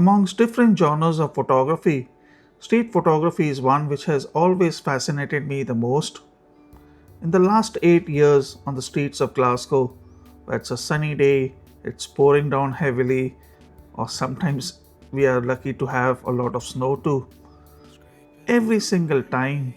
Amongst different genres of photography, street photography is one which has always fascinated me the most. In the last 8 years on the streets of Glasgow, where it's a sunny day, it's pouring down heavily, or sometimes we are lucky to have a lot of snow too. Every single time,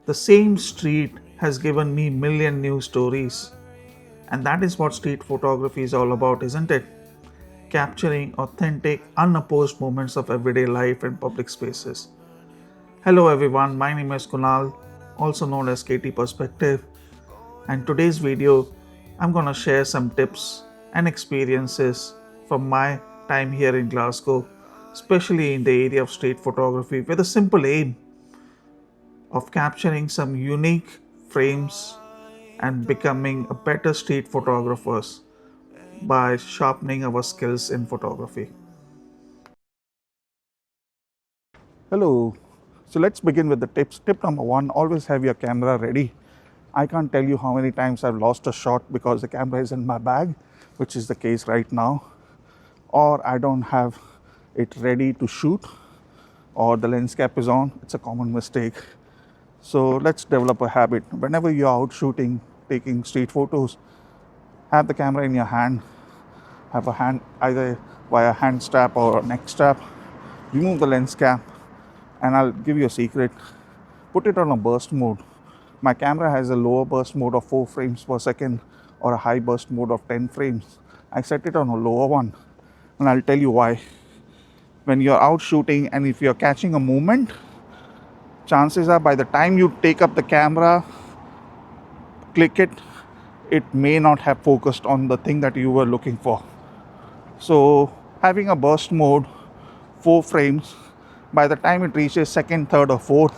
the same street has given me million new stories. And that is what street photography is all about, isn't it? Capturing authentic, unopposed moments of everyday life in public spaces. Hello everyone, my name is Kunal, also known as KT Perspective, and today's video I'm gonna share some tips and experiences from my time here in Glasgow, especially in the area of street photography, with a simple aim of capturing some unique frames and becoming a better street photographers by sharpening our skills in photography. Hello. So let's begin with the tips. Tip number one, always have your camera ready. I can't tell you how many times I've lost a shot because the camera is in my bag, which is the case right now, or I don't have it ready to shoot, or the lens cap is on. It's a common mistake. So let's develop a habit. Whenever you're out shooting, taking street photos, have the camera in your hand, have a hand either via hand strap or neck strap, remove the lens cap, and I'll give you a secret. Put it on a burst mode. My camera has a lower burst mode of 4 frames per second or a high burst mode of 10 frames. I set it on a lower one, and I'll tell you why. When you're out shooting and if you're catching a movement, chances are by the time you take up the camera, click it, it may not have focused on the thing that you were looking for. So having a burst mode, 4 frames, by the time it reaches second, third or fourth,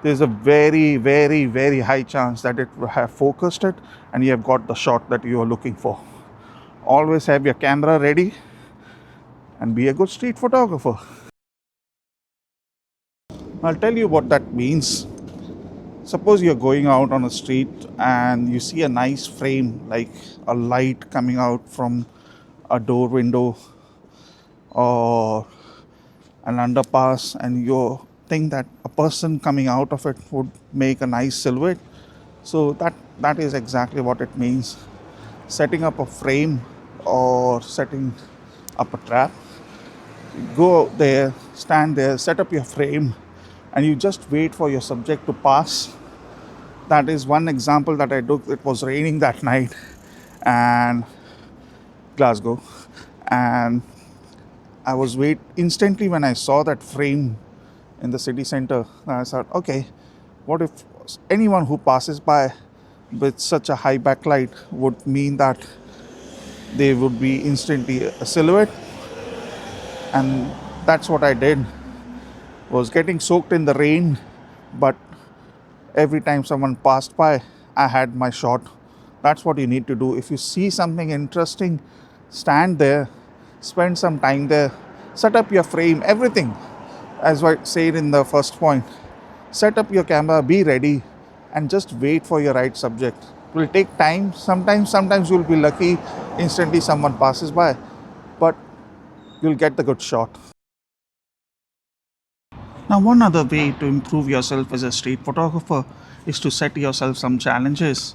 there's a very high chance that it will have focused it and you have got the shot that you are looking for. Always have your camera ready and be a good street photographer. I'll tell you what that means. Suppose you're going out on a street and you see a nice frame, like a light coming out from a door window or an underpass, and you think that a person coming out of it would make a nice silhouette. So that is exactly what it means. Setting up a frame or setting up a trap. Go there, stand there, set up your frame, and you just wait for your subject to pass. That is one example that I took. It was raining that night and Glasgow, and I was instantly when I saw that frame in the city center. I thought, okay, what if anyone who passes by with such a high backlight would mean that they would be instantly a silhouette? And that's what I did. Was getting soaked in the rain, but every time someone passed by, I had my shot. That's what you need to do. If you see something interesting, stand there, spend some time there, set up your frame, everything. As I said in the first point, set up your camera, be ready, and just wait for your right subject. It will take time. Sometimes you'll be lucky, instantly someone passes by, but you'll get the good shot. Now, one other way to improve yourself as a street photographer is to set yourself some challenges.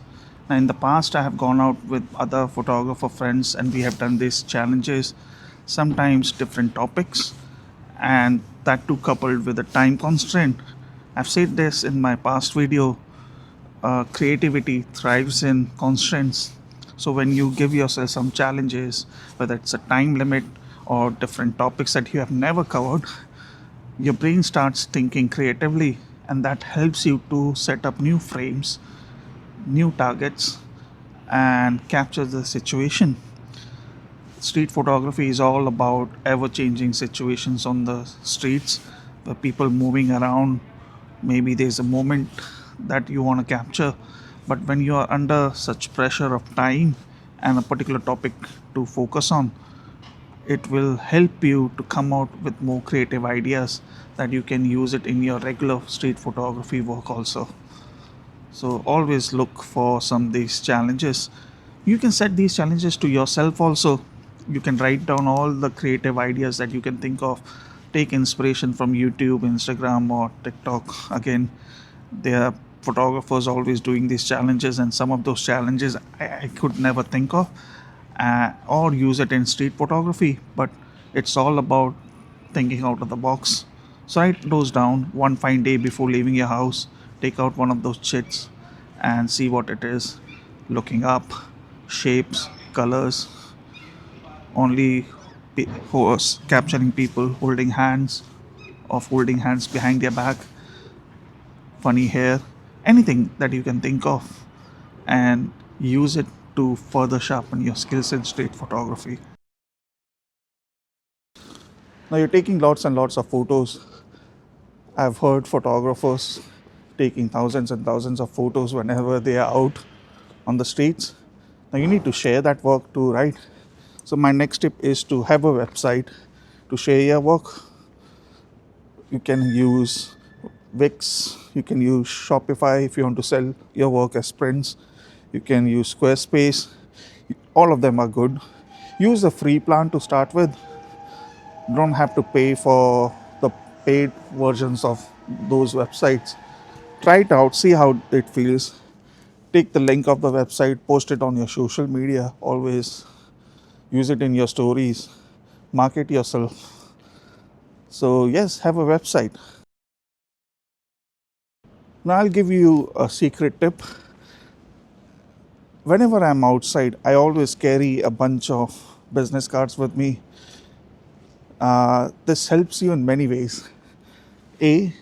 Now, in the past, I have gone out with other photographer friends and we have done these challenges, sometimes different topics, and that too coupled with a time constraint. I've said this in my past video, creativity thrives in constraints. So when you give yourself some challenges, whether it's a time limit or different topics that you have never covered, your brain starts thinking creatively, and that helps you to set up new frames, new targets, and capture the situation. Street photography is all about ever changing situations on the streets where people moving around. Maybe there's a moment that you want to capture, but when you are under such pressure of time and a particular topic to focus on, it will help you to come out with more creative ideas that you can use it in your regular street photography work also. So always look for some of these challenges. You can set these challenges to yourself also. You can write down all the creative ideas that you can think of. Take inspiration from YouTube, Instagram, or TikTok. Again, there are photographers always doing these challenges, and some of those challenges I could never think of, or use it in street photography. But it's all about thinking out of the box. So write those down one fine day before leaving your house. Take out one of those chits and see what it is. Looking up, shapes, colors, only capturing people holding hands or folding hands behind their back, funny hair, anything that you can think of, and use it to further sharpen your skills in street photography. Now you're taking lots and lots of photos. I've heard photographers taking thousands and thousands of photos whenever they are out on the streets. Now you need to share that work too, right? So my next tip is to have a website to share your work. You can use Wix, you can use Shopify if you want to sell your work as prints. You can use Squarespace. All of them are good. Use the free plan to start with. You don't have to pay for the paid versions of those websites. Try it out, see how it feels. Take the link of the website, post it on your social media. Always use it in your stories. Market yourself. So, yes, have a website. Now, I'll give you a secret tip. Whenever I'm outside, I always carry a bunch of business cards with me. This helps you in many ways. A,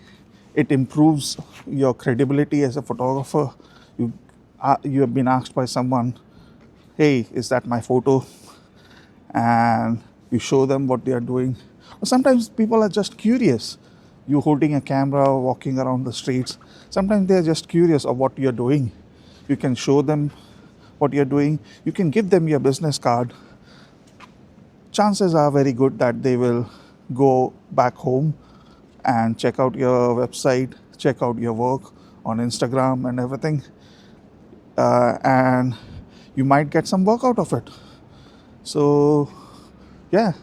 it improves your credibility as a photographer. You have been asked by someone, hey, is that my photo? And you show them what they are doing. Or sometimes people are just curious. You holding a camera, walking around the streets. Sometimes they are just curious of what you're doing. You can show them what you're doing. You can give them your business card. Chances are very good that they will go back home and check out your website, check out your work on Instagram and everything. And you might get some work out of it. So, yeah,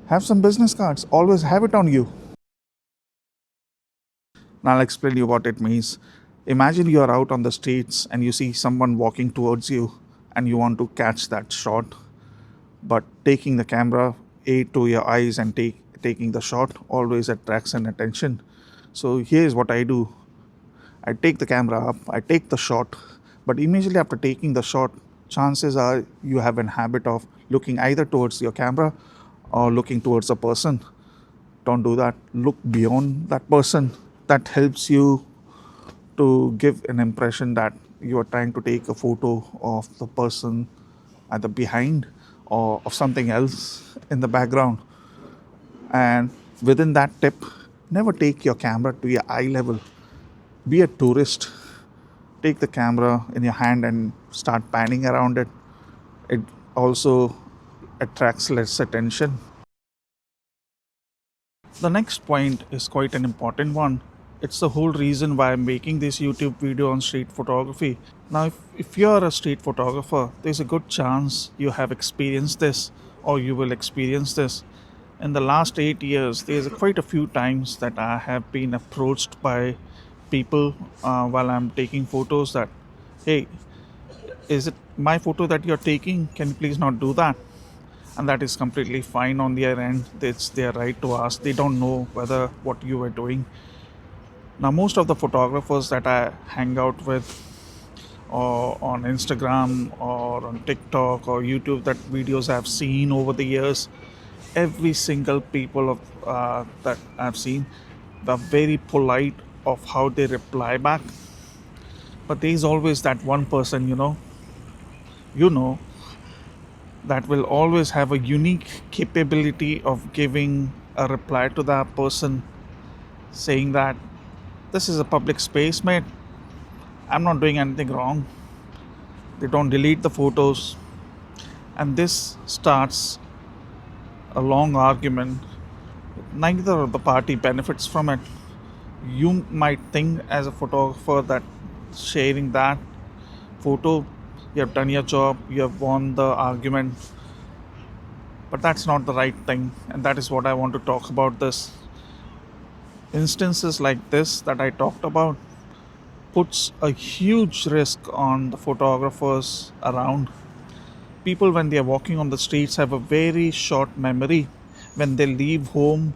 have some business cards. Always have it on you. Now I'll explain you what it means. Imagine you are out on the streets and you see someone walking towards you and you want to catch that shot. But taking the camera to your eyes and taking the shot always attracts an attention. So here's what I do. I take the camera up, I take the shot, but immediately after taking the shot, chances are you have an habit of looking either towards your camera or looking towards a person. Don't do that. Look beyond that person. That helps you to give an impression that you are trying to take a photo of the person either behind or of something else in the background. And within that tip, never take your camera to your eye level. Be a tourist. Take the camera in your hand and start panning around it. It also attracts less attention. The next point is quite an important one. It's the whole reason why I'm making this YouTube video on street photography. Now, if you're a street photographer, there's a good chance you have experienced this or you will experience this. In the last 8 years, there's quite a few times that I have been approached by people while I'm taking photos that, hey, is it my photo that you're taking? Can you please not do that? And that is completely fine on their end. It's their right to ask. They don't know whether what you are doing. Now, most of the photographers that I hang out with, or on Instagram, or on TikTok, or YouTube, that videos I've seen over the years, every single people that I've seen, they're very polite of how they reply back. But there's always that one person, that will always have a unique capability of giving a reply to that person, saying that this is a public space, mate. I'm not doing anything wrong. They don't delete the photos. And this starts a long argument. Neither of the party benefits from it. You might think as a photographer that sharing that photo, you have done your job, you have won the argument. But that's not the right thing, and that is what I want to talk about. This instances like this that I talked about puts a huge risk on the photographers around. People, when they are walking on the streets, have a very short memory. When they leave home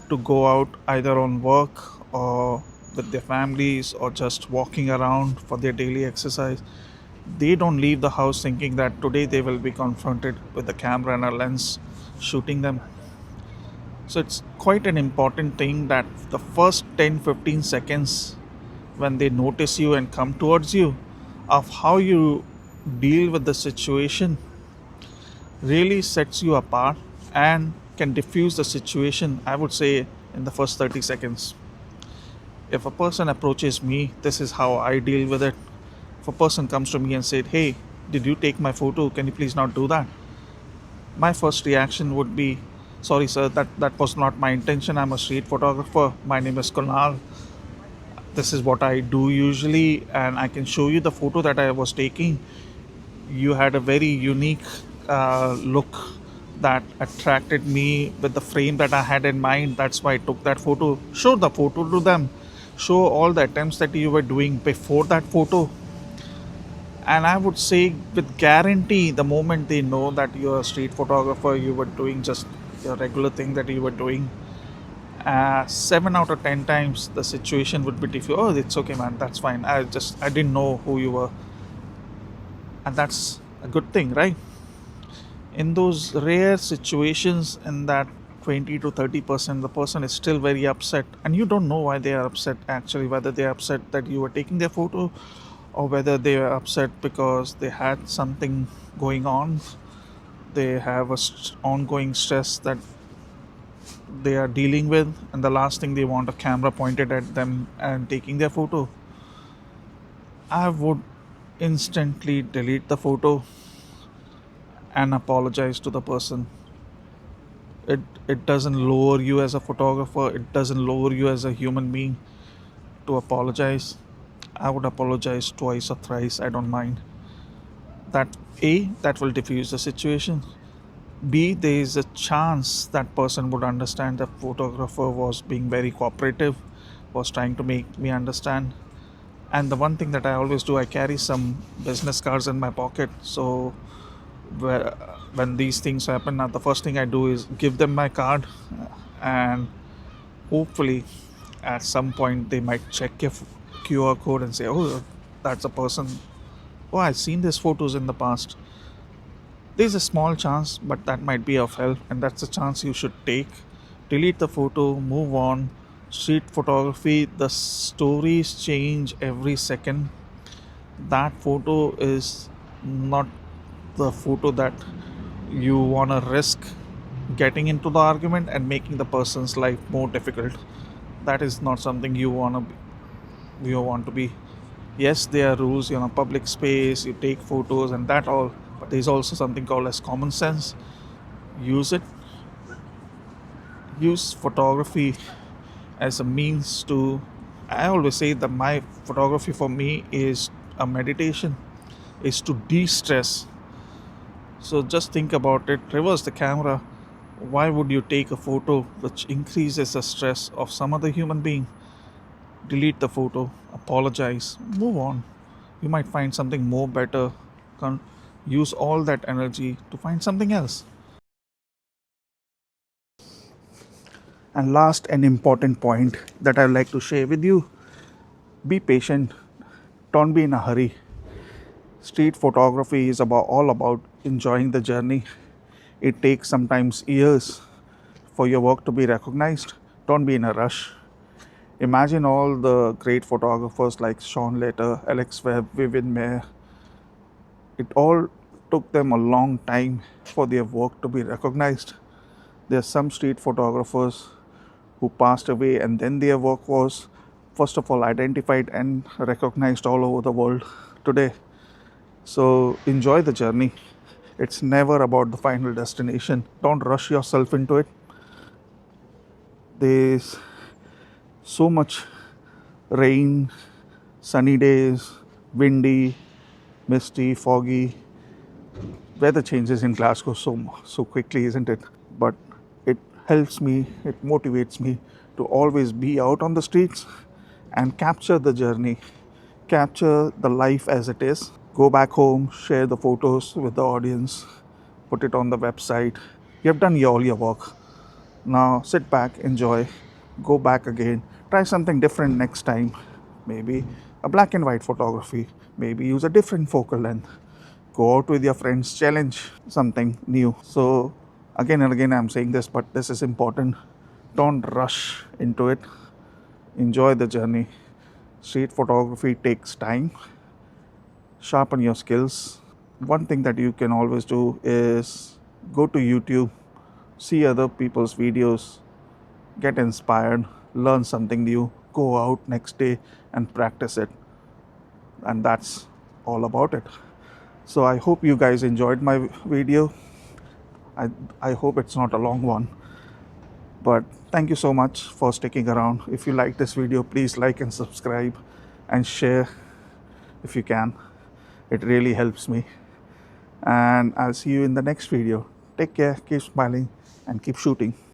to go out either on work or with their families or just walking around for their daily exercise, they don't leave the house thinking that today they will be confronted with a camera and a lens shooting them. So it's quite an important thing that the first 10-15 seconds when they notice you and come towards you, of how you deal with the situation, really sets you apart and can diffuse the situation, I would say, in the first 30 seconds. If a person approaches me, this is how I deal with it. If a person comes to me and said, "Hey, did you take my photo? Can you please not do that?" My first reaction would be, "Sorry, sir, that was not my intention. I'm a street photographer. My name is Kunal. This is what I do usually, and I can show you the photo that I was taking. You had a very unique look that attracted me with the frame that I had in mind. That's why I took that photo." Show the photo to them. Show all the attempts that you were doing before that photo. And I would say, with guarantee, the moment they know that you're a street photographer, you were doing just a regular thing that you were doing, 7 out of 10 times the situation would be different. "Oh, it's okay, man. That's fine. I didn't know who you were," and that's a good thing, right? In those rare situations, in that 20 to 30%, the person is still very upset, and you don't know why they are upset. Actually, whether they are upset that you were taking their photo, or whether they are upset because they had something going on. They have a ongoing stress that they are dealing with, and the last thing they want, a camera pointed at them and taking their photo. I would instantly delete the photo and apologize to the person. It doesn't lower you as a photographer, it doesn't lower you as a human being to apologize. I would apologize twice or thrice, I don't mind. That will diffuse the situation. B, there is a chance that person would understand the photographer was being very cooperative, was trying to make me understand. And the one thing that I always do, I carry some business cards in my pocket. So where, when these things happen, the first thing I do is give them my card, and hopefully at some point they might check your QR code and say, "Oh, that's a person. Oh, I've seen these photos in the past." There's a small chance, but that might be of help, and that's a chance you should take. Delete the photo, move on. Street photography, the stories change every second. That photo is not the photo that you want to risk getting into the argument and making the person's life more difficult. That is not something you want to be. Yes, there are rules, public space, you take photos and that all, but there's also something called as common sense. Use it. Use photography as a means to, I always say that my photography for me is a meditation, is to de-stress. So just think about it, reverse the camera. Why would you take a photo which increases the stress of some other human being? Delete the photo, apologize, move on. You might find something more better. Use all that energy to find something else. And last and important point that I'd like to share with you, be patient, don't be in a hurry. Street photography is all about enjoying the journey. It takes sometimes years for your work to be recognized. Don't be in a rush. Imagine all the great photographers like Sean Letter, Alex Webb, Vivian Mayer. It all took them a long time for their work to be recognized. There are some street photographers who passed away, and then their work was, first of all, identified and recognized all over the world today. So enjoy the journey. It's never about the final destination. Don't rush yourself into it. There's so much rain, sunny days, windy, misty, foggy. weather changes in Glasgow so quickly, isn't it? But it helps me, it motivates me to always be out on the streets and capture the journey, capture the life as it is. Go back home, share the photos with the audience, put it on the website. You have done all your work. Now sit back, enjoy, go back again, try something different next time. Maybe a black and white photography, maybe use a different focal length. Go out with your friends, challenge something new. So, again and again, I'm saying this, but this is important. Don't rush into it, enjoy the journey. Street photography takes time, sharpen your skills. One thing that you can always do is go to YouTube, see other people's videos, get inspired, learn something new, go out next day and practice it. And that's all about it. So I hope you guys enjoyed my video. I hope it's not a long one. But thank you so much for sticking around. If you like this video, please like and subscribe and share if you can. It really helps me. And I'll see you in the next video. Take care, keep smiling, and keep shooting.